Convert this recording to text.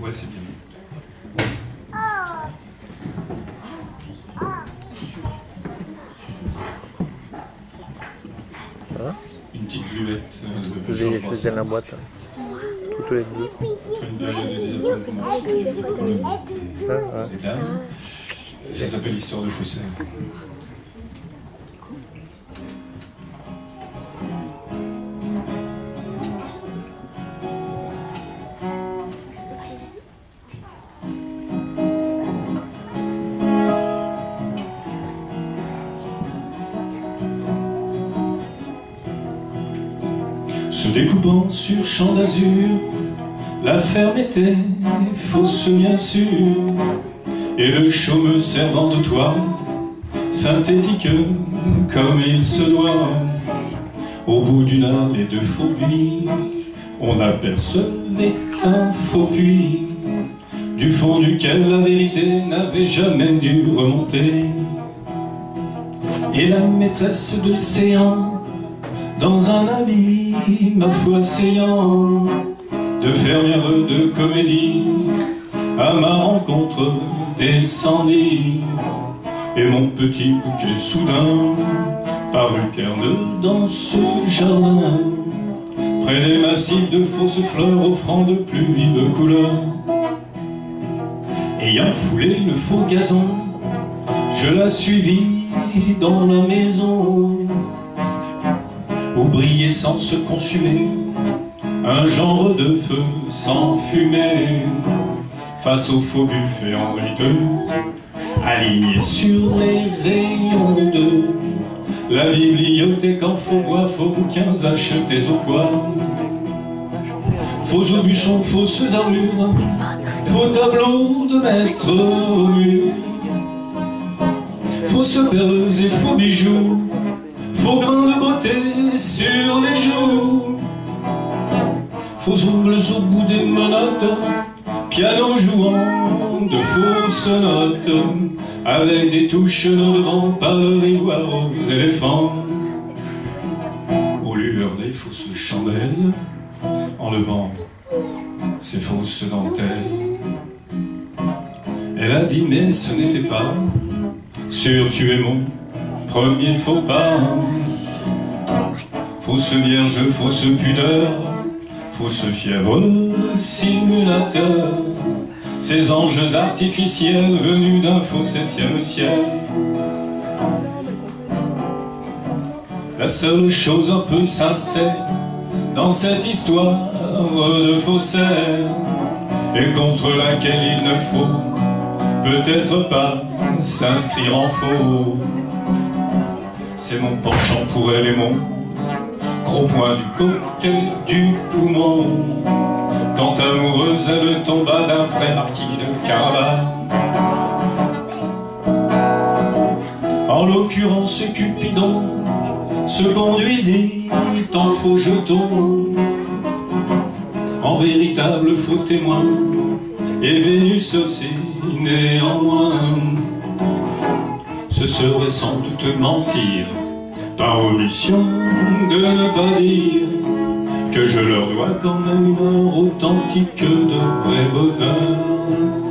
Ouais, c'est bien. Une petite gluette de Georges Je faisais la boîte. Toutes les deux. Une période de désappointement. Les dames. Ça s'appelle l'histoire de Faussaire. Se découpant sur champ d'azur, la ferme était fausse bien sûr, et le chaume servant de toit, synthétique comme il se doit. Au bout d'une allée de faux buis, on apercevait un faux puits, du fond duquel la vérité n'avait jamais dû remonter. Et la maîtresse de séance, dans un habit, ma foi séant, de fermière de comédie, à ma rencontre descendit, et mon petit bouquet soudain parut terne dans ce jardin, près des massifs de fausses fleurs offrant de plus vives couleurs. Ayant foulé le faux gazon, je la suivis dans la maison, où brillait sans se consumer un genre de feu sans fumée, face au faux buffet en riteux, aligné sur les rayons de la bibliothèque en faux bois, faux bouquins achetés au poids, faux aubusons, fausses armures, faux tableaux de maître au mur, fausses perles et faux bijoux, faux grains de beauté sur les joues, faux ongles au bout des menottes, piano jouant de fausses notes, avec des touches nos devant par l'ivoire aux éléphants, aux lueurs des fausses chandelles, en levant ces fausses dentelles. Elle a dit mais ce n'était pas sûr, tu es mon premier faux pas. Fausse vierge, fausse pudeur, fausse fièvre, simulateur, ces anges artificiels venus d'un faux septième ciel. La seule chose un peu sincère dans cette histoire de faussaire, et contre laquelle il ne faut peut-être pas s'inscrire en faux, c'est mon penchant pour elle et mon gros point du côté du poumon, quand amoureuse elle tomba d'un vrai marquis de Carabas. En l'occurrence Cupidon se conduisit en faux jeton, en véritable faux témoin, et Vénus aussi néanmoins. Ce serait sans doute mentir, par omission de ne pas dire que je leur dois quand même une heure authentique de vrai bonheur.